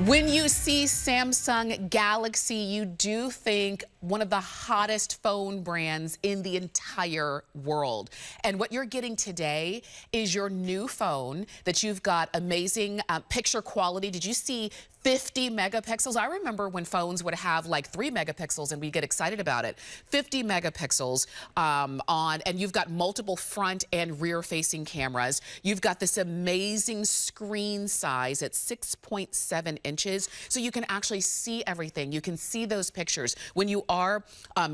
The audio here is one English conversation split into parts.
When you see Samsung Galaxy, you do think one of the hottest phone brands in the entire world. And what you're getting today is your new phone that you've got amazing picture quality. Did you see 50 megapixels? I remember when phones would have like 3 megapixels and we get excited about it. 50 megapixels and you've got multiple front and rear facing cameras. You've got this amazing screen size at 6.7 inches. So you can actually see everything. You can see those pictures. When you are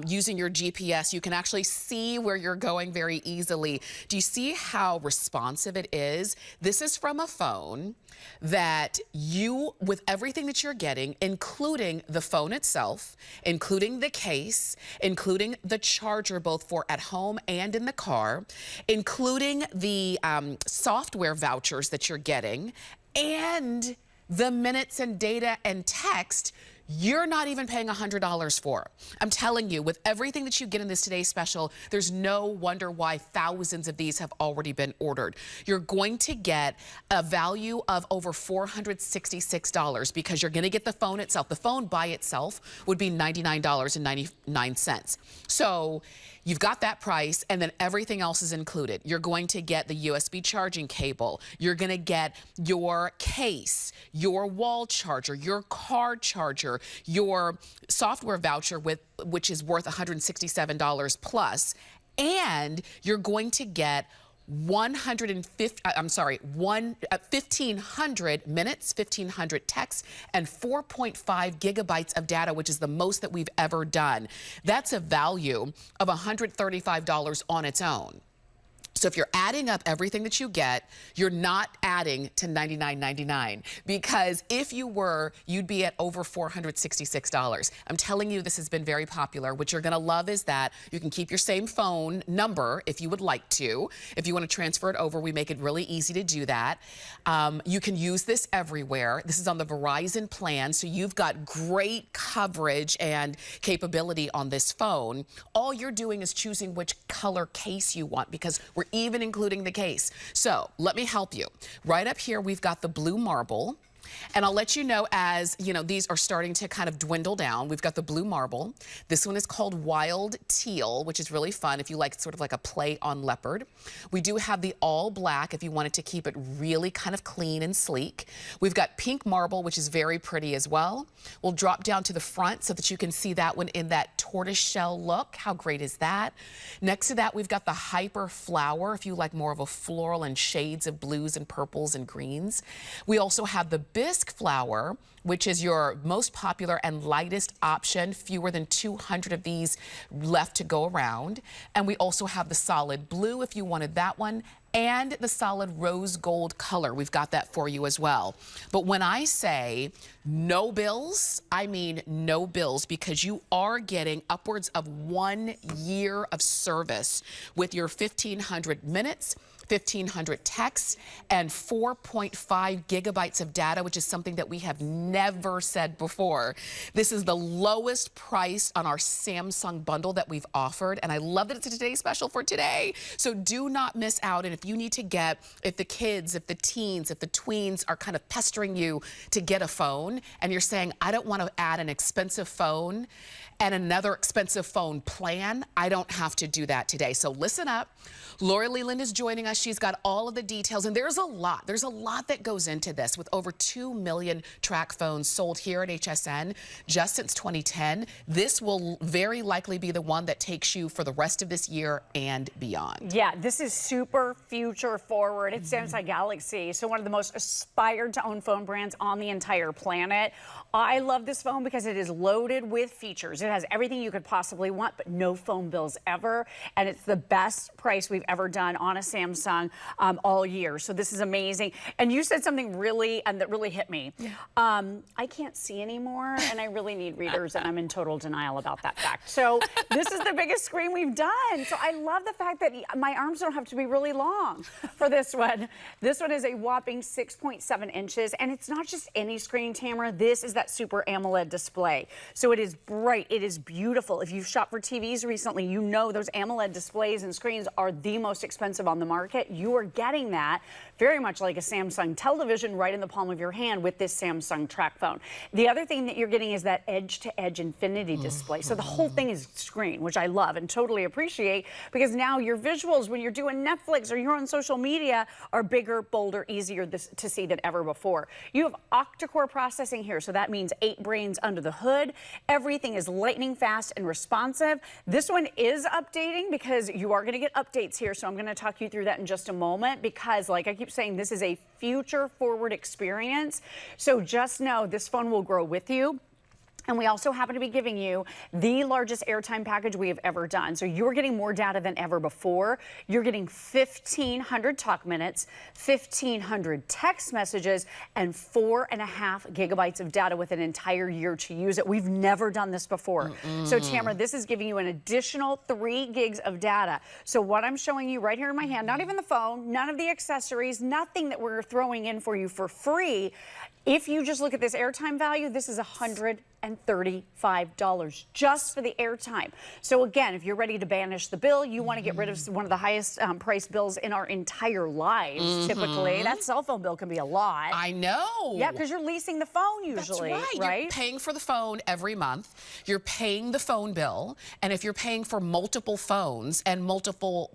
using your GPS, you can actually see where you're going very easily. Do you see how responsive it is? This is from a phone that you, with everything that you're getting, including the phone itself, including the case, including the charger both for at home and in the car, including the software vouchers that you're getting, and the minutes and data and text, you're not even paying $100 for. I'm telling you, with everything that you get in this today's special, there's no wonder why thousands of these have already been ordered. You're going to get a value of over $466 because you're going to get the phone itself. The phone by itself would be $99.99. So you've got that price, and then everything else is included. You're going to get the USB charging cable. You're going to get your case, your wall charger, your car charger, your software voucher which is worth $167 plus, and you're going to get 1,500 minutes, 1,500 texts, and 4.5 gigabytes of data, which is the most that we've ever done. That's a value of $135 on its own. So if you're adding up everything that you get, you're not adding to $99.99, because if you were, you'd be at over $466. I'm telling you, this has been very popular. What you're going to love is that you can keep your same phone number if you would like to. If you want to transfer it over, we make it really easy to do that. You can use this everywhere. This is on the Verizon plan, so you've got great coverage and capability on this phone. All you're doing is choosing which color case you want, because we're even including the case. So let me help you. Right up here, we've got the blue marble. And I'll let you know as, you know, these are starting to kind of dwindle down. We've got the blue marble. This one is called Wild Teal, which is really fun if you like sort of like a play on leopard. We do have the all black if you wanted to keep it really kind of clean and sleek. We've got pink marble, which is very pretty as well. We'll drop down to the front so that you can see that one in that tortoise shell look. How great is that? Next to that, we've got the hyper flower if you like more of a floral and shades of blues and purples and greens. We also have the bisque flower, which is your most popular and lightest option. Fewer than 200 of these left to go around. And we also have the solid blue if you wanted that one, and the solid rose gold color. We've got that for you as well. But when I say no bills, I mean no bills, because you are getting upwards of 1 year of service with your 1,500 minutes, 1,500 texts, and 4.5 gigabytes of data, which is something that we have never said before. This is the lowest price on our Samsung bundle that we've offered, and I love that it's a today special for today. So do not miss out. And if you need to get, if the kids, if the teens, if the tweens are kind of pestering you to get a phone, and you're saying, I don't want to add an expensive phone and another expensive phone plan, I don't have to do that today. So listen up. Lori Leland is joining us. She's got all of the details, and there's a lot that goes into this. With over 2 million Tracfones sold here at HSN just since 2010, this will very likely be the one that takes you for the rest of this year and beyond. Yeah, this is super future forward. It's Samsung Galaxy, so one of the most aspired to own phone brands on the entire planet. I love this phone because it is loaded with features. It has everything you could possibly want, but no phone bills ever. And it's the best price we've ever done on a Samsung all year. So this is amazing. And you said something that really hit me. Yeah. I can't see anymore, and I really need readers, and I'm in total denial about that fact. So this is the biggest screen we've done. So I love the fact that my arms don't have to be really long for this one. This one is a whopping 6.7 inches, and it's not just any screen, Tamara. This is that Super AMOLED display. So it is bright. It is beautiful. If you've shopped for TVs recently, you know those AMOLED displays and screens are the most expensive on the market. pocket, you are getting that very much like a Samsung television right in the palm of your hand with this Samsung Tracfone. The other thing that you're getting is that edge-to-edge infinity display. So the whole thing is screen, which I love and totally appreciate, because now your visuals when you're doing Netflix or you're on social media are bigger, bolder, easier to see than ever before. You have octa-core processing here, so that means 8 brains under the hood. Everything is lightning fast and responsive. This one is updating because you are going to get updates here, so I'm going to talk you through that in just a moment, because like I keep saying, this is a future forward experience. So just know this phone will grow with you. And we also happen to be giving you the largest airtime package we have ever done. So you're getting more data than ever before. You're getting 1,500 talk minutes, 1,500 text messages, and 4.5 gigabytes of data with an entire year to use it. We've never done this before. So Tamara, this is giving you an additional 3 gigs of data. So what I'm showing you right here in my hand, not even the phone, none of the accessories, nothing that we're throwing in for you for free. If you just look at this airtime value, this is $135 just for the airtime. So again, if you're ready to banish the bill, you want to get rid of one of the highest price bills in our entire lives, typically. That cell phone bill can be a lot. I know. Yeah, because you're leasing the phone usually, That's right. You're paying for the phone every month. You're paying the phone bill. And if you're paying for multiple phones and multiple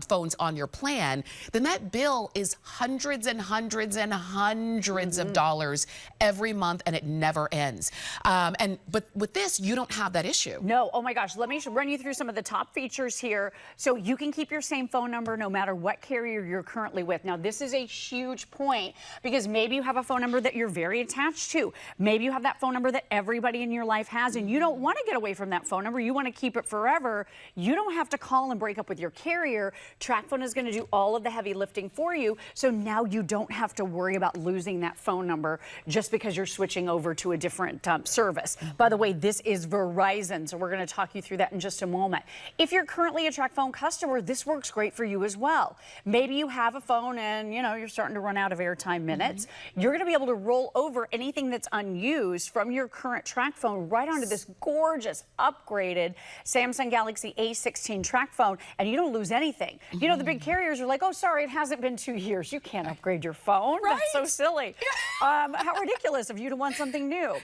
phones on your plan, then that bill is hundreds and hundreds and hundreds of dollars every month, and it never ends. But with this, you don't have that issue. No. Oh my gosh. Let me run you through some of the top features here. So you can keep your same phone number no matter what carrier you're currently with. Now, this is a huge point, because maybe you have a phone number that you're very attached to. Maybe you have that phone number that everybody in your life has, and you don't want to get away from that phone number. You want to keep it forever. You don't have to call and break up with your carrier. Tracfone is going to do all of the heavy lifting for you. So now you don't have to worry about losing that phone number just because you're switching over to a different service. By the way, this is Verizon, so we're going to talk you through that in just a moment. If you're currently a Tracfone customer, this works great for you as well. Maybe you have a phone and you're starting to run out of airtime minutes. You're going to be able to roll over anything that's unused from your current Tracfone right onto this gorgeous upgraded Samsung Galaxy A16 Tracfone, and you don't lose anything. You know, the big carriers are like, oh, sorry, it hasn't been 2 years. You can't upgrade your phone. Right? That's so silly. How ridiculous of you to want something new.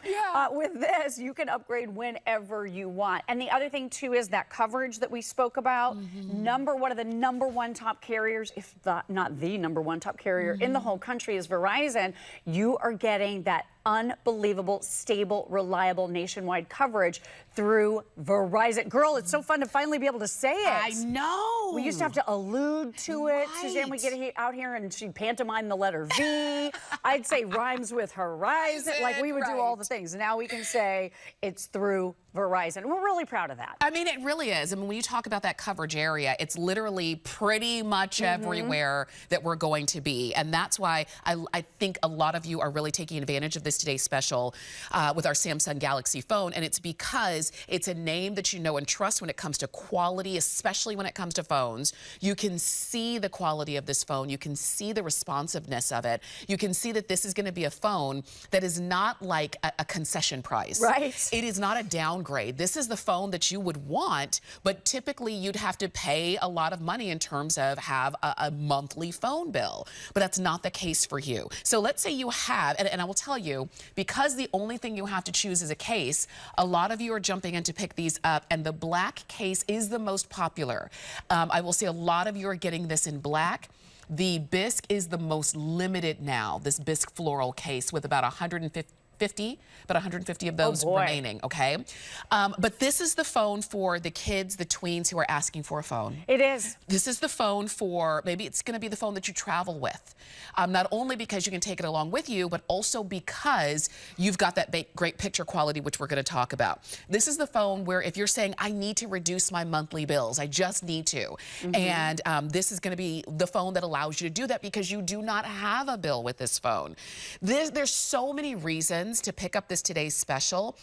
With this, you can upgrade whenever you want. And the other thing, too, is that coverage that we spoke about. One of the number one top carriers, if not the number one top carrier in the whole country, is Verizon. You are getting that unbelievable, stable, reliable nationwide coverage through Verizon. Girl, it's so fun to finally be able to say it. I know. We used to have to allude to it. Suzanne would get out here and she'd pantomime the letter V. I'd say rhymes with horizon. Like, we would do all the things. Now we can say it's through Verizon. We're really proud of that. I mean, it really is. I mean, when you talk about that coverage area, it's literally pretty much everywhere that we're going to be. And that's why I think a lot of you are really taking advantage of this today's special with our Samsung Galaxy phone. And it's because it's a name that you know and trust when it comes to quality, especially when it comes to phones. You can see the quality of this phone. You can see the responsiveness of it. You can see that this is going to be a phone that is not like a concession price. Right. It is not a downgrade. This is the phone that you would want, but typically you'd have to pay a lot of money in terms of have a monthly phone bill. But that's not the case for you. So let's say you have, and I will tell you, because the only thing you have to choose is a case, a lot of you are jumping in to pick these up, and the black case is the most popular. I will say a lot of you are getting this in black. The bisque is the most limited now, this bisque floral case, with about 150 of those remaining, okay? But this is the phone for the kids, the tweens who are asking for a phone. It is. This is the phone for, maybe it's gonna be the phone that you travel with. Not only because you can take it along with you, but also because you've got that great picture quality, which we're gonna talk about. This is the phone where if you're saying, I need to reduce my monthly bills, I just need to. And this is gonna be the phone that allows you to do that because you do not have a bill with this phone. There's so many reasons to pick up this today's special,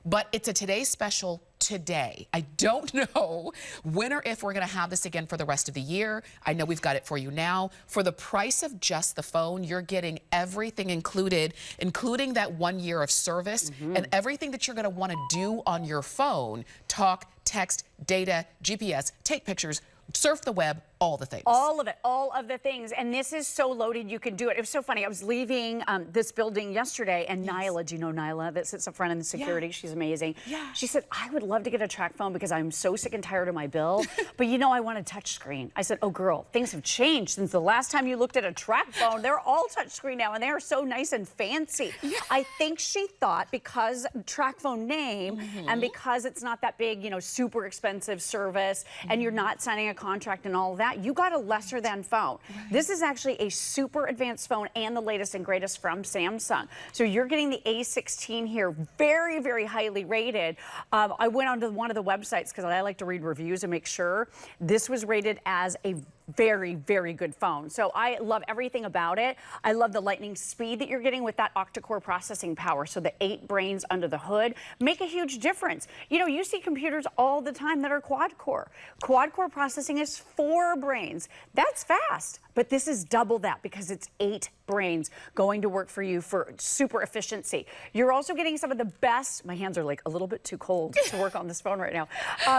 but it's a today's special today. I don't know when or if we're going to have this again for the rest of the year. I know we've got it for you now. For the price of just the phone, you're getting everything included, including that 1 year of service and everything that you're going to want to do on your phone: talk, text, data, GPS, take pictures, surf the web, all the things. All of it, all of the things. And this is so loaded, you can do it. It was so funny. I was leaving this building yesterday, and Nyla, do you know Nyla that sits up front in the security? She's amazing. She said, I would love to get a Tracfone because I'm so sick and tired of my bill, but you know I want a touch screen. I said, oh girl, things have changed since the last time you looked at a Tracfone. They're all touch screen now, and they are so nice and fancy. I think she thought because Tracfone name and because it's not that big, you know, super expensive service, and you're not signing a contract and all of that, you got a lesser than phone. This is actually a super advanced phone and the latest and greatest from Samsung. So you're getting the A16 here, very, very highly rated. I went onto one of the websites because I like to read reviews and make sure. This was rated as a very, very good phone. So I love everything about it. I love the lightning speed that you're getting with that octa-core processing power. So the 8 brains under the hood make a huge difference. You know, you see computers all the time that are quad-core. Quad-core processing is 4 brains. That's fast, but this is double that because it's 8 brains going to work for you for super efficiency. You're also getting some of the best, my hands are like a little bit too cold to work on this phone right now.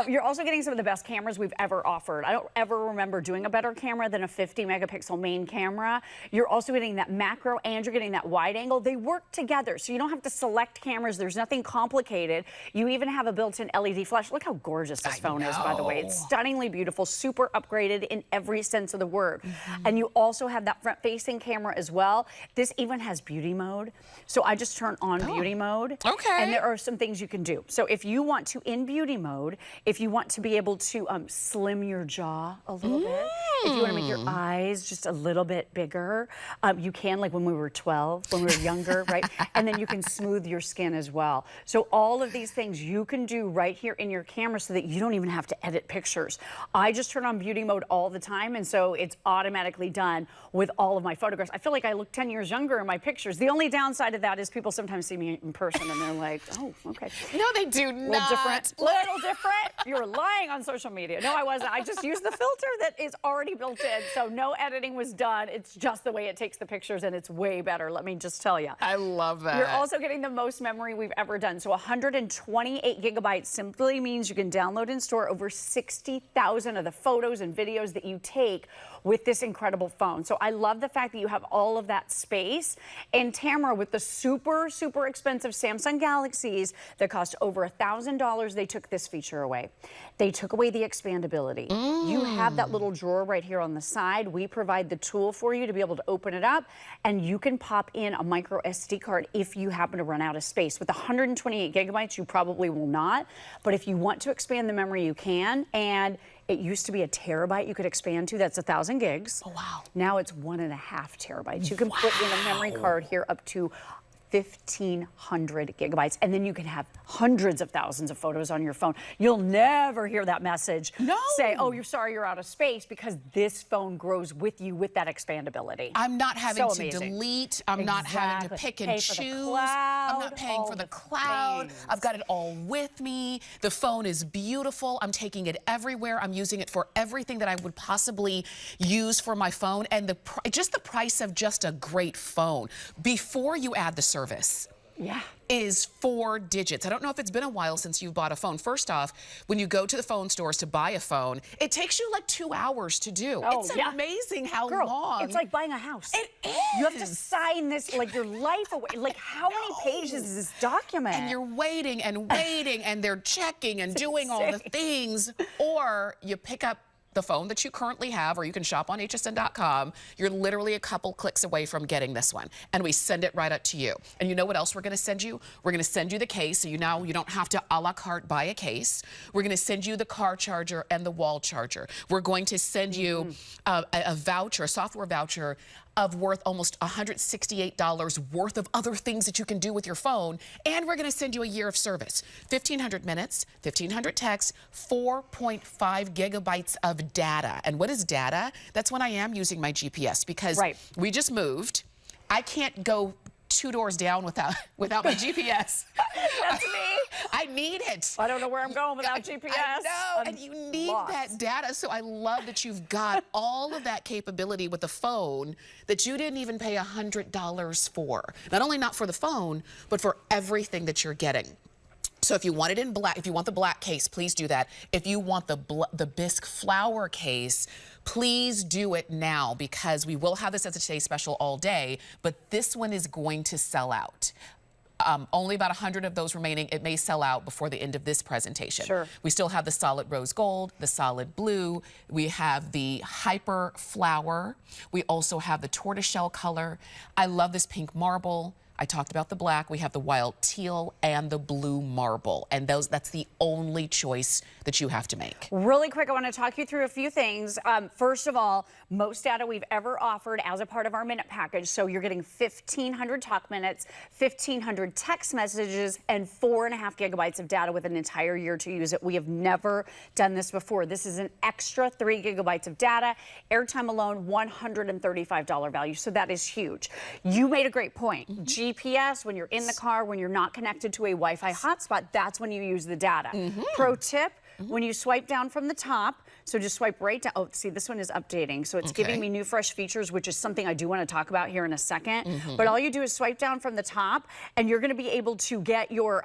You're also getting some of the best cameras we've ever offered. I don't ever remember doing a better camera than a 50 megapixel main camera. You're also getting that macro and you're getting that wide angle. They work together, so you don't have to select cameras. There's nothing complicated. You even have a built-in LED flash. Look how gorgeous this phone is, by the way. It's stunningly beautiful, super upgraded in every sense of the word. And you also have that front-facing camera as well. This even has beauty mode. So I just turn on beauty mode. And there are some things you can do. So if you want to, in beauty mode, if you want to be able to slim your jaw a little bit, if you want to make your eyes just a little bit bigger, you can, like when we were 12, when we were younger, right? And then you can smooth your skin as well. So all of these things you can do right here in your camera so that you don't even have to edit pictures. I just turn on beauty mode all the time, and so it's automatically done with all of my photographs. I feel like I look 10 years younger in my pictures. The only downside of that is people sometimes see me in person and they're like, oh, okay. No, they do not. Little different. You're lying on social media. No, I wasn't. I just used the filter that is already built in, so no editing was done. It's just the way it takes the pictures, and it's way better, let me just tell you. I love that. You're also getting the most memory we've ever done. So 128 gigabytes simply means you can download and store over 60,000 of the photos and videos that you take with this incredible phone. So I love the fact that you have all of that space. And Tamara, with the super, super expensive Samsung Galaxies that cost over $1,000, they took this feature away. They took away the expandability. You have that little drawer right here on the side. We provide the tool for you to be able to open it up, and you can pop in a micro SD card if you happen to run out of space. With 128 gigabytes, you probably will not, but if you want to expand the memory, you can. And it used to be a terabyte you could expand to. That's 1,000 gigs. Oh, wow. Now it's 1.5 terabytes. You can put in a memory card here up to 1,500 gigabytes, and then you can have hundreds of thousands of photos on your phone. You'll never hear that message say, oh, you're sorry you're out of space, because this phone grows with you with that expandability. I'm not having to delete. I'm not having to pick and choose. I'm not paying for the cloud. I've got it all with me. The phone is beautiful. I'm taking it everywhere. I'm using it for everything that I would possibly use for my phone. And just the price of just a great phone, before you add the service, is 4 digits. I don't know if it's been a while since you've bought a phone. First off, when you go to the phone stores to buy a phone, it takes you like 2 hours to do. It's amazing how long. It's like buying a house. It is. You have to sign this, like, your life away. Like, how many pages is this document? And you're waiting and waiting, and they're checking and doing all the things. Or you pick up the phone that you currently have, or you can shop on hsn.com. You're literally a couple clicks away from getting this one, and we send it right up to you. And you know what else we're going to send you? We're going to send you the case, so you don't have to a la carte buy a case. We're going to send you the car charger and the wall charger. We're going to send you a voucher, a software voucher of worth almost $168 worth of other things that you can do with your phone. And we're going to send you a year of service. 1,500 minutes, 1,500 texts, 4.5 gigabytes of data. And what is data? That's when I am using my GPS, because we just moved. I can't go 2 doors down without my GPS. That's me. I need it. I don't know where I'm going without GPS. I know, and you need that data. So I love that you've got all of that capability with the phone that you didn't even pay $100 for. Not only not for the phone, but for everything that you're getting. So if you want it in black, if you want the black case, please do that. If you want the bisque flower case, please do it now, because we will have this as a Today Special all day, but this one is going to sell out. Only about 100 of those remaining. It may sell out before the end of this presentation. Sure. We still have the solid rose gold, the solid blue. We have the hyper flower. We also have the tortoiseshell color. I love this pink marble. I talked about the black. We have the wild teal and the blue marble. And that's the only choice that you have to make. Really quick, I want to talk you through a few things. First of all, most data we've ever offered as a part of our minute package. So you're getting 1,500 talk minutes, 1,500 text messages, and 4.5 gigabytes of data with an entire year to use it. We have never done this before. This is an extra 3 gigabytes of data. Airtime alone, $135 value. So that is huge. You made a great point. GPS, when you're in the car, when you're not connected to a Wi-Fi hotspot, that's when you use the data. Pro tip, when you swipe down from the top, so just swipe right down. Oh, see, this one is updating. So it's giving me new, fresh features, which is something I do want to talk about here in a second. But all you do is swipe down from the top, and you're going to be able to get your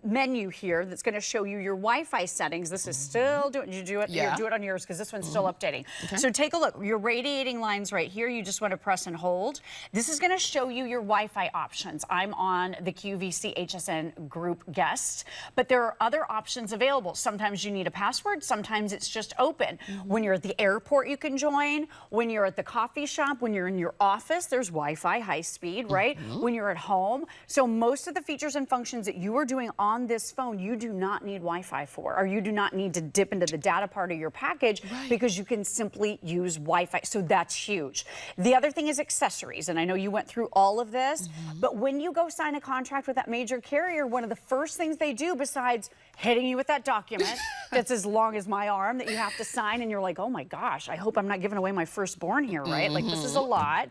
menu here that's going to show you your Wi-Fi settings. This is still doing, you do it, Yeah. you do it on yours, because this one's still updating. So take a look. Your radiating lines right here, you just want to press and hold. This is going to show you your Wi-Fi options. I'm on the QVC HSN group guest, but there are other options available. Sometimes you need a password. Sometimes it's just open. When you're at the airport, you can join. When you're at the coffee shop, when you're in your office, there's Wi-Fi, high speed, right? When you're at home. So most of the features and functions that you are doing on this phone, you do not need Wi-Fi for, or you do not need to dip into the data part of your package, because you can simply use Wi-Fi. So that's huge. The other thing is accessories. And I know you went through all of this, but when you go sign a contract with that major carrier, one of the first things they do, besides hitting you with that document that's as long as my arm that you have to sign, and you're like, oh my gosh, I hope I'm not giving away my firstborn here, right? Like, this is a lot.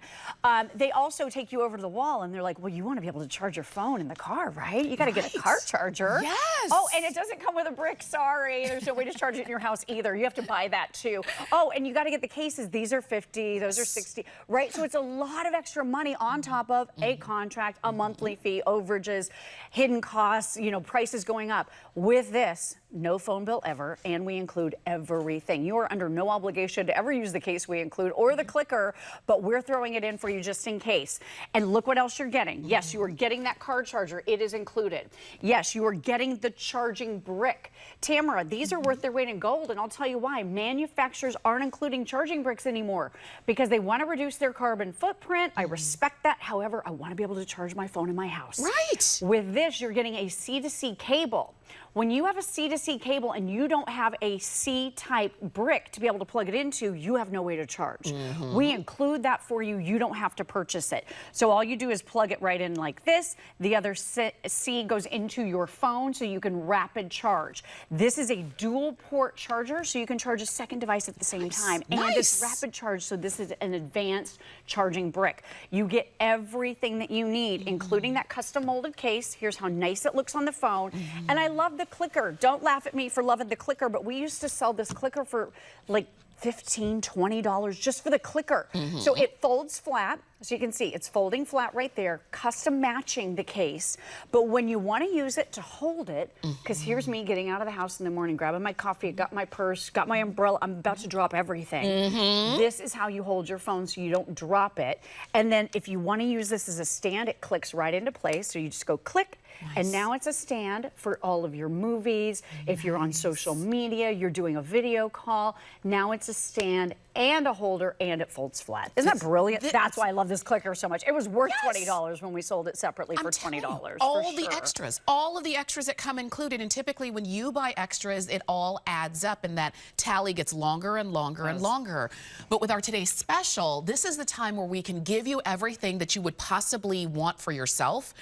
They also take you over to the wall, and they're like, well, you want to be able to charge your phone in the car, right? You got to get a car charger. Yes. Oh, and it doesn't come with a brick, sorry. There's no way to charge it in your house either. You have to buy that too. Oh, and you got to get the cases. These are 50, those are 60, right? So it's a lot of extra money on top of a contract, a monthly fee, overages, hidden costs, you know, prices going up. With this, no phone bill ever, and we include everything. You are under no obligation to ever use the case we include or the clicker, but we're throwing it in for you just in case. And look what else you're getting. Yes, you are getting that car charger. It is included. Yes, you are getting the charging brick. Tamara, these are worth their weight in gold, and I'll tell you why. Manufacturers aren't including charging bricks anymore because they want to reduce their carbon footprint. I respect that. However, I want to be able to charge my phone in my house. Right. With this, you're getting a C2C cable. When you have a C2C cable and you don't have a C-type brick to be able to plug it into, you have no way to charge. We include that for you. You don't have to purchase it. So all you do is plug it right in like this. The other C goes into your phone so you can rapid charge. This is a dual port charger, so you can charge a second device at the same time. And it's rapid charge, so this is an advanced charging brick. You get everything that you need, including that custom molded case. Here's how nice it looks on the phone. And I love the clicker. Don't laugh at me for loving the clicker, but we used to sell this clicker for like $15, $20 just for the clicker. So it folds flat. So you can see it's folding flat right there, custom matching the case. But when you want to use it to hold it, because here's me getting out of the house in the morning, grabbing my coffee, got my purse, got my umbrella, I'm about to drop everything. This is how you hold your phone so you don't drop it. And then if you want to use this as a stand, it clicks right into place. So you just go click. And now it's a stand for all of your movies. If you're on social media, you're doing a video call, now it's a stand and a holder, and it folds flat. Isn't that brilliant? That's why I love this clicker so much. It was worth $20 when we sold it separately for $20. All the extras, all of the extras that come included, and typically when you buy extras, it all adds up, and that tally gets longer and longer and longer. But with our today's special, this is the time where we can give you everything that you would possibly want for yourself,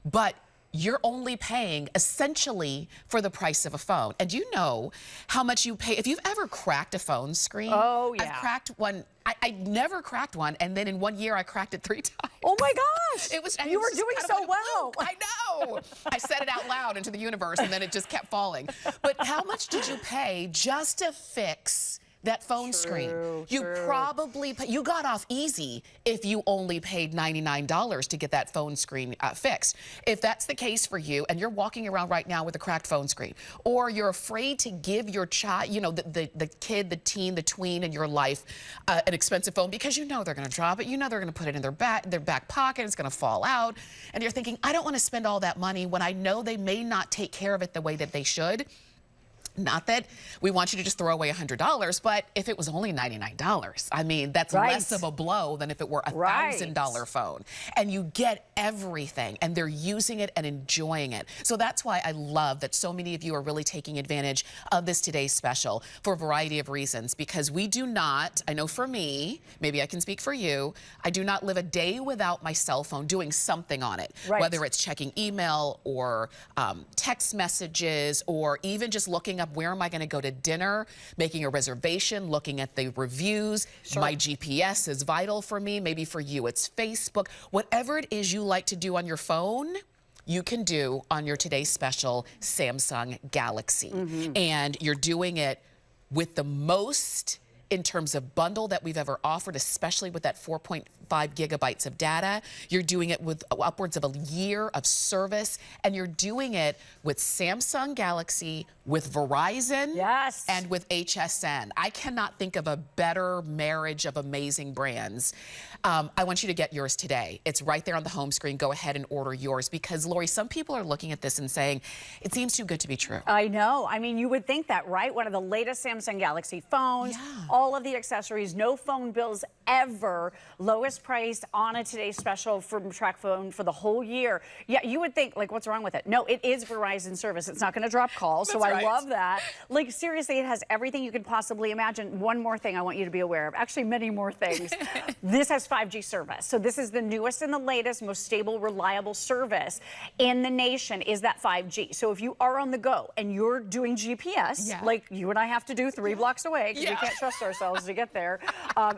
but you're only paying essentially for the price of a phone. And you know how much you pay. If you've ever cracked a phone screen, I've cracked one. I never cracked one, and then in 1 year I cracked it 3 times. Oh my gosh! You were doing so well. I know. I said it out loud into the universe, and then it just kept falling. But how much did you pay just to fix that phone screen. You probably, you got off easy if you only paid $99 to get that phone screen fixed. If that's the case for you and you're walking around right now with a cracked phone screen, or you're afraid to give your child, you know, the kid, the teen, the tween in your life an expensive phone because you know they're going to drop it, you know they're going to put it in their back pocket, it's going to fall out, and you're thinking, I don't want to spend all that money when I know they may not take care of it the way that they should. Not that we want you to just throw away $100, but if it was only $99, I mean, that's less of a blow than if it were a $1,000 phone. And you get everything, and they're using it and enjoying it. So that's why I love that so many of you are really taking advantage of this today's special for a variety of reasons, because we do not, I know for me, maybe I can speak for you, I do not live a day without my cell phone doing something on it, whether it's checking email or text messages or even just looking up where am I going to go to dinner, making a reservation, looking at the reviews. My GPS is vital for me. Maybe for you it's Facebook. Whatever it is you like to do on your phone, you can do on your today's special Samsung Galaxy. And you're doing it with the most in terms of bundle that we've ever offered, especially with that 4.5 gigabytes of data. You're doing it with upwards of a year of service, and you're doing it with Samsung Galaxy, with Verizon, and with HSN. I cannot think of a better marriage of amazing brands. I want you to get yours today. It's right there on the home screen. Go ahead and order yours, because, Lori, some people are looking at this and saying, it seems too good to be true. I know. I mean, you would think that, right? One of the latest Samsung Galaxy phones, all of the accessories, no phone bills ever, lowest price on a today's special from Tracfone for the whole year. Yeah, you would think, like, what's wrong with it? No, it is Verizon service. It's not going to drop calls, so I love that. Like, seriously, it has everything you could possibly imagine. One more thing I want you to be aware of. Actually, many more things. This has 5G service. So this is the newest and the latest, most stable, reliable service in the nation is that 5G. So if you are on the go and you're doing GPS, like you and I have to do 3 blocks away, because we can't trust ourselves to get there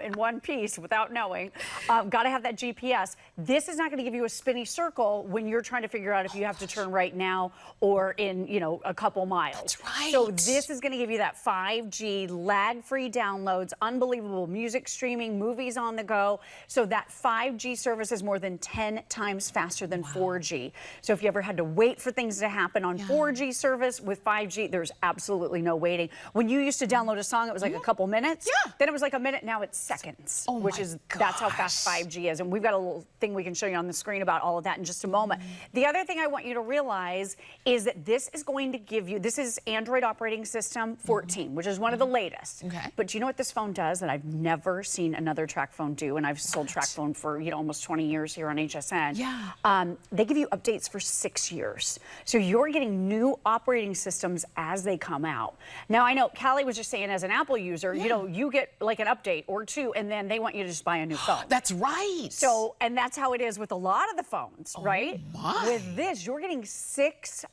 in one piece without knowing, got to have that GPS. This is not going to give you a spinny circle when you're trying to figure out if you have to turn right now or in, you know, a couple miles. That's right. So this is going to give you that 5G lag-free downloads, unbelievable music streaming, movies on the go. So that 5G service is more than 10 times faster than 4G. So if you ever had to wait for things to happen on 4G service, with 5G, there's absolutely no waiting. When you used to download a song, it was like a couple minutes. Then it was like a minute. Now it's seconds, which is, that's how fast 5G is. And we've got a little thing we can show you on the screen about all of that in just a moment. The other thing I want you to realize is that this is going to give you, this is Android operating system 14, which is one of the latest. But do you know what this phone does that I've never seen another Tracfone do? And I've sold Tracfone for, you know, almost 20 years here on HSN. They give you updates for 6 years. So you're getting new operating systems as they come out. Now, I know Callie was just saying, as an Apple user, you know, you get like an update or two, and then they want you to just buy a new phone. That's right. So, and that's how it is with a lot of the phones, right? With this, you're getting 6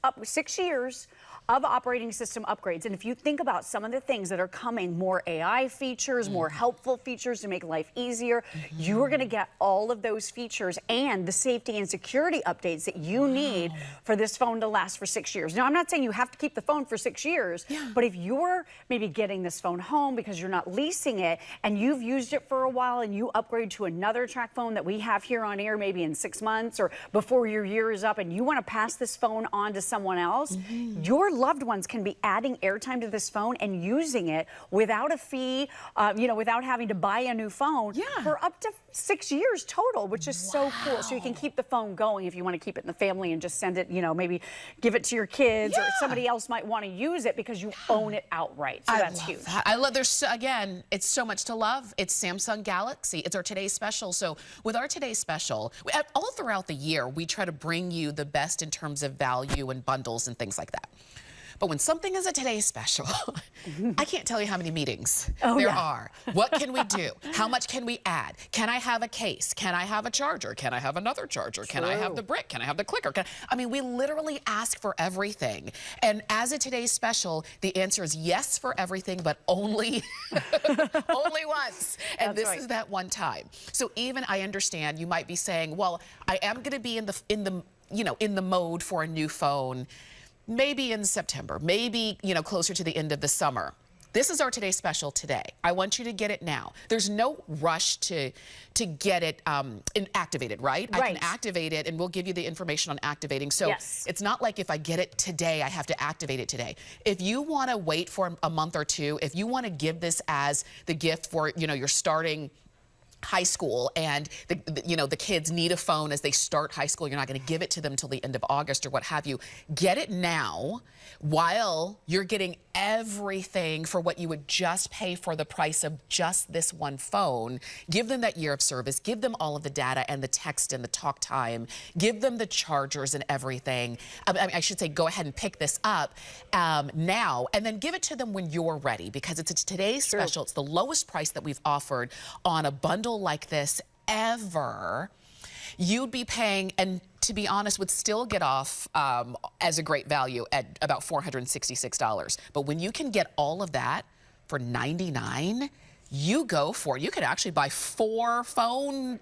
years of operating system upgrades. And if you think about some of the things that are coming, more AI features, more helpful features to make life easier, you're going to get all of those features and the safety and security updates that you need for this phone to last for 6 years. Now, I'm not saying you have to keep the phone for 6 years, but if you're maybe getting this phone home because you're not leasing it and you've used it for a while and you upgrade to another Tracfone that we have here on air maybe in 6 months or before your year is up, and you want to pass this phone on to someone else, your loved ones can be adding airtime to this phone and using it without a fee, you know, without having to buy a new phone for up to 6 years total, which is so cool. So you can keep the phone going if you want to keep it in the family and just send it, you know, maybe give it to your kids, or somebody else might want to use it because you own it outright. So that's huge. I love, there's, again, it's so much to love. It's Samsung Galaxy. It's our today's special. So with our today's special, all throughout the year, we try to bring you the best in terms of value and bundles and things like that. But when something is a today's special, I can't tell you how many meetings there are. What can we do? How much can we add? Can I have a case? Can I have a charger? Can I have another charger? Can I have the brick? Can I have the clicker? I mean, we literally ask for everything. And as a today's special, the answer is yes for everything, but only, only once. And this is that one time. So even I understand you might be saying, well, I am going to be in the mode for a new phone. Maybe in September, maybe, you know, closer to the end of the summer. This is our Today Special today. I want you to get it now. There's no rush to get it activated, right? I can activate it, and we'll give you the information on activating. So it's not like if I get it today, I have to activate it today. If you want to wait for a month or two, if you want to give this as the gift for, you're starting high school and the kids need a phone as they start high school, you're not going to give it to them till the end of August or what have you. Get it now while you're getting everything for what you would just pay for the price of just this one phone. Give them that year of service. Give them all of the data and the text and the talk time. Give them the chargers and everything. I should say, go ahead and pick this up now, and then give it to them when you're ready, because it's today's special. It's the lowest price that we've offered on a bundle like this ever. You'd be paying, and to be honest, would still get off as a great value at about $466. But when you can get all of that for $99, you could actually buy 4 phone,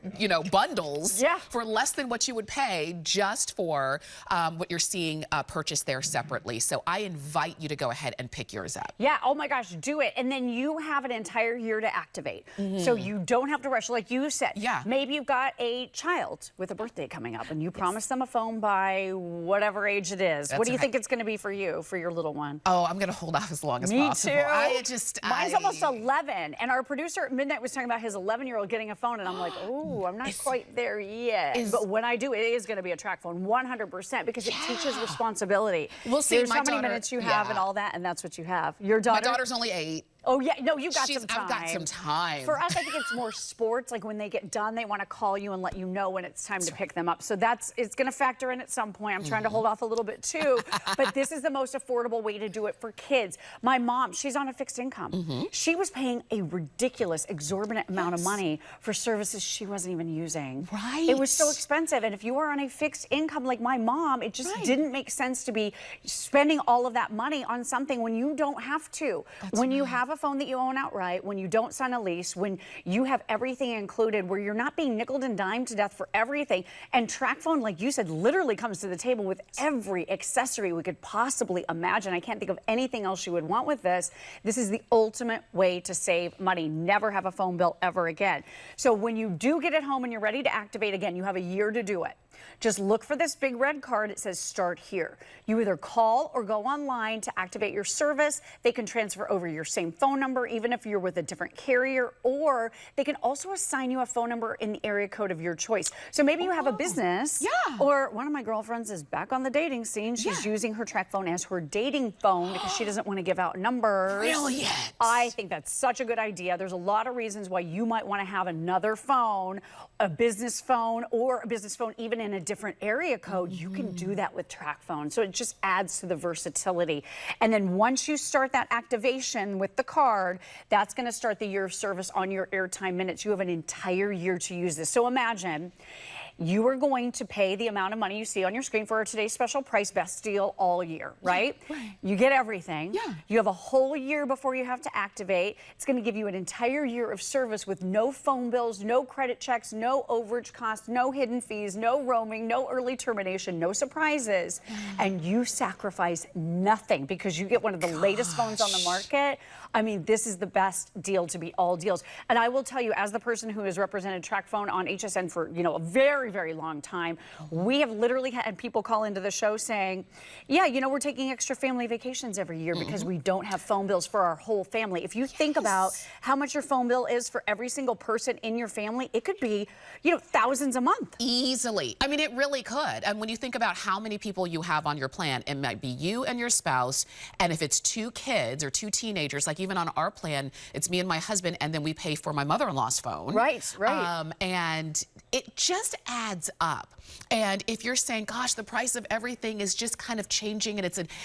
bundles for less than what you would pay just for what you're seeing purchased there separately. So I invite you to go ahead and pick yours up. Yeah, oh my gosh, do it. And then you have an entire year to activate. So you don't have to rush, like you said. Yeah. Maybe you've got a child with a birthday coming up and you promise them a phone by whatever age it is. What do you think it's going to be for you, for your little one? Oh, I'm going to hold off as long as possible. Me too. Mine's almost 11, and our producer at Midnight was talking about his 11-year-old getting a phone, and I'm like, oh, I'm not quite there yet. But when I do, it is going to be a Tracfone, 100%, because it teaches responsibility. We'll see. Here's how many minutes you have and all that, and that's what you have. Your daughter? My daughter's only 8. Oh, yeah. No, you got some time. I've got some time. For us, I think it's more sports. Like when they get done, they want to call you and let you know when it's time to pick them up. So it's going to factor in at some point. I'm trying to hold off a little bit too. But this is the most affordable way to do it for kids. My mom, she's on a fixed income. She was paying a ridiculous, exorbitant amount of money for services she wasn't even using. Right. It was so expensive. And if you are on a fixed income like my mom, it just didn't make sense to be spending all of that money on something when you don't have to. When you have a phone that you own outright, when you don't sign a lease, when you have everything included, where you're not being nickeled and dimed to death for everything. And Tracfone, like you said, literally comes to the table with every accessory we could possibly imagine. I can't think of anything else you would want with this. This is the ultimate way to save money. Never have a phone bill ever again. So when you do get it home and you're ready to activate again, you have a year to do it. Just look for this big red card. It says start here. You either call or go online to activate your service. They can transfer over your same phone number, even if you're with a different carrier, or they can also assign you a phone number in the area code of your choice. So maybe you have a business, or one of my girlfriends is back on the dating scene. She's using her Tracfone as her dating phone because she doesn't want to give out numbers. Brilliant. I think that's such a good idea. There's a lot of reasons why you might want to have another phone, a business phone, or a business phone even in a different area code. You can do that with Tracfone. So it just adds to the versatility. And then once you start that activation with the card, that's going to start the year of service on your airtime minutes. You have an entire year to use this. So imagine you are going to pay the amount of money you see on your screen for our today's special price, best deal all year, right? You get everything. You have a whole year before you have to activate. It's going to give you an entire year of service with no phone bills, no credit checks, no overage costs, no hidden fees, no roaming, no early termination, no surprises. And you sacrifice nothing because you get one of the latest phones on the market. I mean, this is the best deal to beat all deals. And I will tell you, as the person who has represented Tracfone on HSN for, a very, very long time, we have literally had people call into the show saying, yeah, we're taking extra family vacations every year because we don't have phone bills for our whole family. If you think about how much your phone bill is for every single person in your family, it could be, thousands a month. Easily. I mean, it really could. And when you think about how many people you have on your plan, it might be you and your spouse. And if it's 2 kids or 2 teenagers, like even on our plan, it's me and my husband, and then we pay for my mother-in-law's phone. Right. And it just adds up. And if you're saying, gosh, the price of everything is just kind of changing,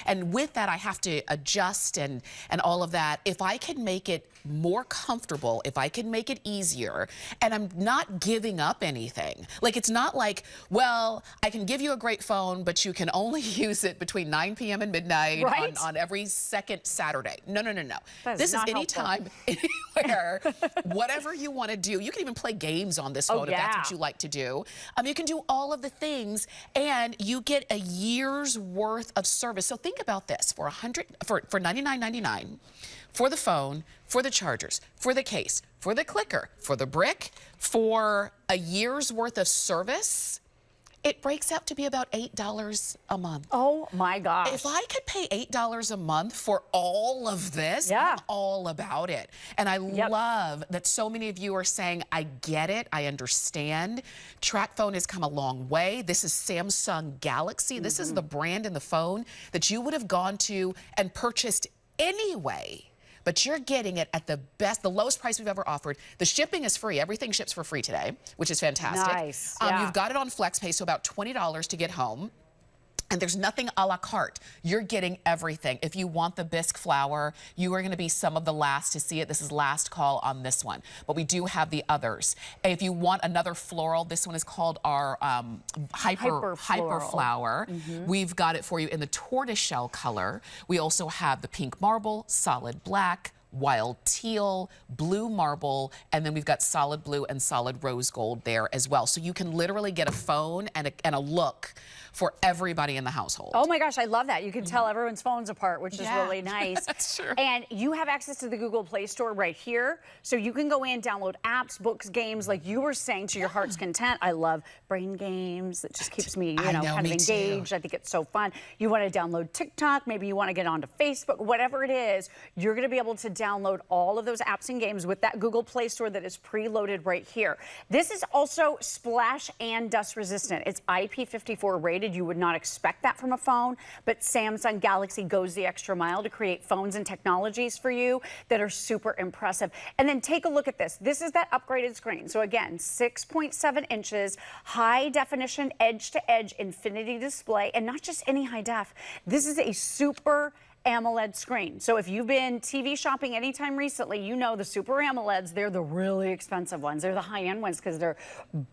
and with that I have to adjust and all of that, if I can make it more comfortable, if I can make it easier, and I'm not giving up anything. Like, it's not like, well, I can give you a great phone, but you can only use it between 9 p.m. and midnight on every second Saturday. No. This is anytime, anywhere, whatever you want to do. You can even play games on this phone if that's what you like to do. You can do all of the things, and you get a year's worth of service. So think about this: for $99.99, for the phone, for the chargers, for the case, for the clicker, for the brick, for a year's worth of service, it breaks out to be about $8 a month. Oh my gosh. If I could pay $8 a month for all of this, I'm all about it. And I love that so many of you are saying, I get it, I understand. Tracfone has come a long way. This is Samsung Galaxy. This is the brand in the phone that you would have gone to and purchased anyway. But you're getting it at the best, the lowest price we've ever offered. The shipping is free. Everything ships for free today, which is fantastic. Nice. You've got it on FlexPay, so about $20 to get home. And there's nothing a la carte. You're getting everything. If you want the bisque flour, you are going to be some of the last to see it. This is last call on this one. But we do have the others. If you want another floral, this one is called our hyper flower. We've got it for you in the tortoiseshell color. We also have the pink marble, solid black, wild teal, blue marble, and then we've got solid blue and solid rose gold there as well. So you can literally get a phone and a look for everybody in the household. Oh my gosh, I love that. You can tell everyone's phones apart, which is really nice. That's true. And you have access to the Google Play Store right here. So you can go in, download apps, books, games, like you were saying, to your heart's content. I love brain games. That just keeps me, kind of engaged. I think it's so fun. You want to download TikTok, maybe you want to get onto Facebook, whatever it is, you're going to be able to download all of those apps and games with that Google Play Store that is preloaded right here. This is also splash and dust resistant. It's IP54 rated. You would not expect that from a phone, but Samsung Galaxy goes the extra mile to create phones and technologies for you that are super impressive. And then take a look at this. This is that upgraded screen. So again, 6.7 inches, high definition, edge-to-edge infinity display, and not just any high def. This is a super AMOLED screen. So if you've been TV shopping anytime recently, you know the Super AMOLEDs, they're the really expensive ones. They're the high-end ones because they're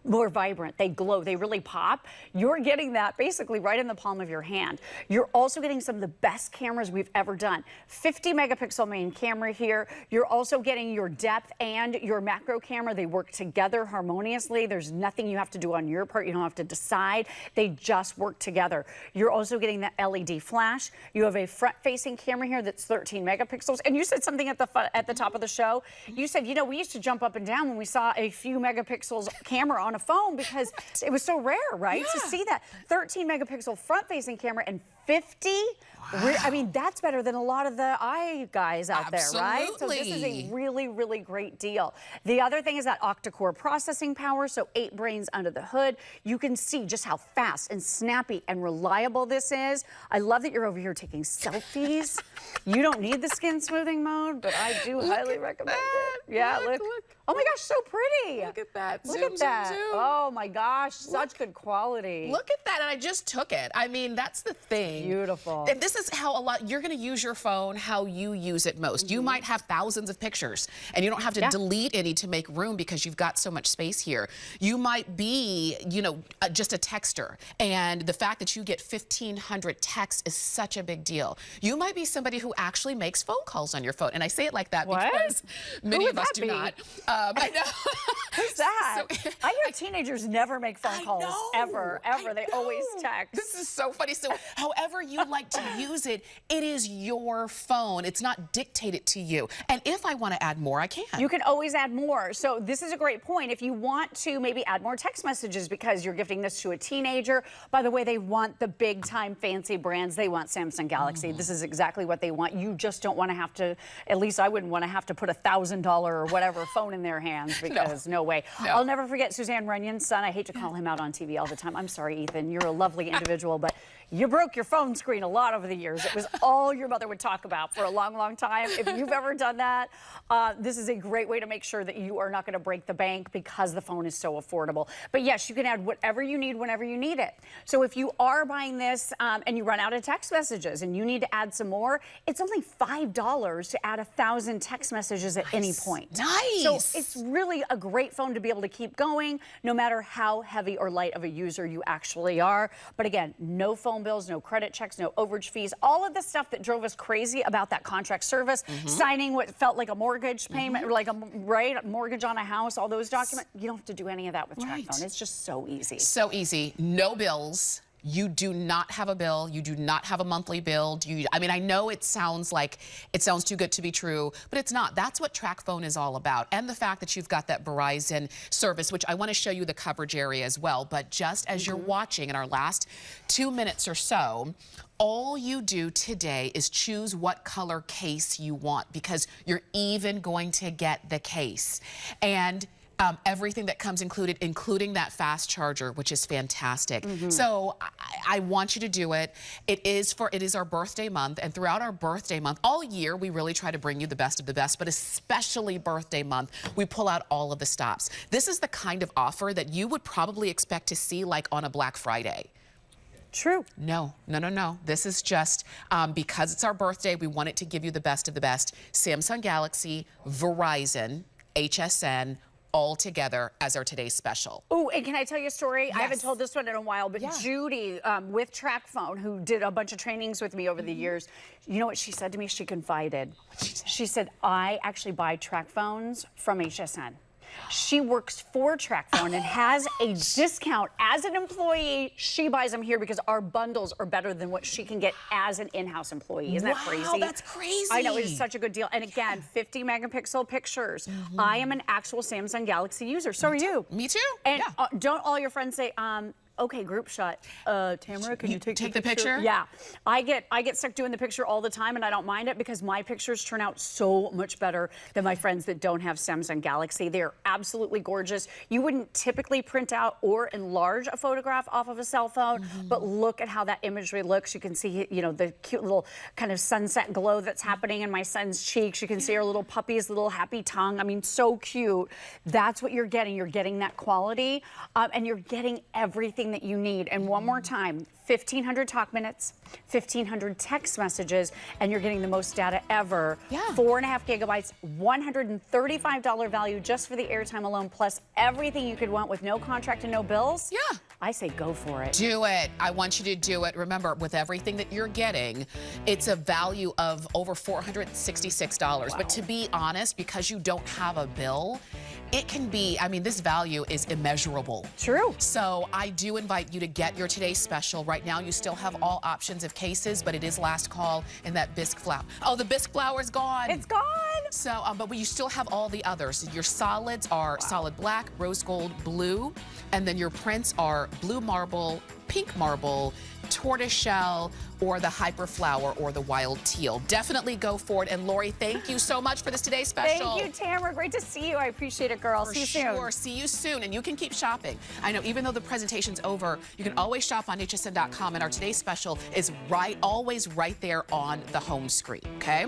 more vibrant. They glow. They really pop. You're getting that basically right in the palm of your hand. You're also getting some of the best cameras we've ever done. 50 megapixel main camera here. You're also getting your depth and your macro camera. They work together harmoniously. There's nothing you have to do on your part. You don't have to decide. They just work together. You're also getting that LED flash. You have a front-facing camera here that's 13 megapixels. And you said something at the top of the show. You said, you know, we used to jump up and down when we saw a few megapixels camera on a phone because it was so rare, right? To see that 13 megapixel front-facing camera and 50. I mean, that's better than a lot of the guys out there, right? So this is a really, really great deal. The other thing is that octa-core processing power, so 8 brains under the hood. You can see just how fast and snappy and reliable this is. I love that you're over here taking selfies. You don't need the skin smoothing mode, but I do highly recommend it. Yeah, look. Oh my gosh, so pretty. Look at that. Look at that. Oh my gosh, such good quality. Look at that, and I just took it. I mean, that's the thing. Beautiful. And this is how you're going to use your phone how you use it most. You might have thousands of pictures, and you don't have to delete any to make room because you've got so much space here. You might be, you know, just a texter, and the fact that you get 1,500 texts is such a big deal. You might be somebody who actually makes phone calls on your phone, and I say it like that because many of us do not. I know. Who's that? So, I hear teenagers never make phone calls, ever. They always text. This is so funny. So however you like to use it, it is your phone. It's not dictated to you. And if I want to add more, I can. You can always add more. So this is a great point. If you want to maybe add more text messages because you're gifting this to a teenager, by the way, they want the big time fancy brands. They want Samsung Galaxy. This is exactly what they want. You just don't want to have to, at least I wouldn't want to have to put $1,000 or whatever phone in their hands because no way. I'll never forget Suzanne Runyon's son. I hate to call him out on TV all the time. I'm sorry, Ethan. You're a lovely individual, but you broke your phone screen a lot over the years. It was all your mother would talk about for a long, long time. If you've ever done that, this is a great way to make sure that you are not going to break the bank because the phone is so affordable. But yes, you can add whatever you need whenever you need it. So if you are buying this and you run out of text messages and you need to add some more, it's only $5 to add 1,000 text messages at any point. Nice. So it's really a great phone to be able to keep going no matter how heavy or light of a user you actually are. But again, no phone bills, no credit checks, no overage fees, all of the stuff that drove us crazy about that contract service, signing what felt like a mortgage payment, like a mortgage on a house, all those documents. You don't have to do any of that with Tracfone. It's just so easy. So easy. No bills. You do not have a bill. You do not have a monthly bill. I mean, I know it sounds too good to be true, but it's not. That's what Tracfone is all about. And the fact that you've got that Verizon service, which I want to show you the coverage area as well. But just as you're watching in our last 2 minutes or so, all you do today is choose what color case you want, because you're even going to get the case. And everything that comes included, including that fast charger, which is fantastic. So I want you to do it. It is our birthday month, and throughout our birthday month, all year, we really try to bring you the best of the best, but especially birthday month, we pull out all of the stops. This is the kind of offer that you would probably expect to see like on a Black Friday. True. No. This is just because it's our birthday, we wanted to give you the best of the best. Samsung Galaxy, Verizon, HSN, all together as our today's special. Oh, and can I tell you a story? Yes. I haven't told this one in a while, but Judy with Tracfone, who did a bunch of trainings with me over the years, you know what she said to me? She confided. She said, I actually buy Tracfones from HSN. She works for Tracfone and has a discount as an employee. She buys them here because our bundles are better than what she can get as an in-house employee. Isn't that crazy? Wow, that's crazy. I know, it is such a good deal. And again, 50 megapixel pictures. I am an actual Samsung Galaxy user. So are you. Me too. And don't all your friends say, okay, group shot. Tamara, can you take the picture? Yeah. I get stuck doing the picture all the time, and I don't mind it because my pictures turn out so much better than my friends that don't have Samsung Galaxy. They're absolutely gorgeous. You wouldn't typically print out or enlarge a photograph off of a cell phone, but look at how that imagery looks. You can see, you know, the cute little kind of sunset glow that's happening in my son's cheeks. You can see our little puppy's little happy tongue. I mean, so cute. That's what you're getting. You're getting that quality, and you're getting everything that you need. And one more time, 1,500 talk minutes, 1,500 text messages, and you're getting the most data ever. 4.5 gigabytes, $135 value just for the airtime alone, plus everything you could want with no contract and no bills. I say go for it. Do it. I want you to do it. Remember, with everything that you're getting, it's a value of over $466. But to be honest, because you don't have a bill, it can be, I mean, this value is immeasurable. True. So I do invite you to get your today's special. Right now, you still have all options of cases, but it is last call in that bisque flour. Oh, the bisque flour is gone. It's gone. So, but you still have all the others. Your solids are solid black, rose gold, blue, and then your prints are blue marble, pink marble, tortoiseshell, or the hyper flower, or the wild teal. Definitely go for it. And Lori, thank you so much for this today's special. Thank you, Tamara. Great to see you. I appreciate it, girl. See you soon. See you soon. And you can keep shopping. I know even though the presentation's over, you can always shop on hsn.com, and our today's special is always right there on the home screen, okay?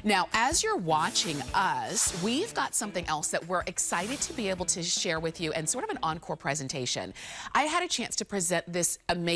Now, as you're watching us, we've got something else that we're excited to be able to share with you, and sort of an encore presentation. I had a chance to present this amazing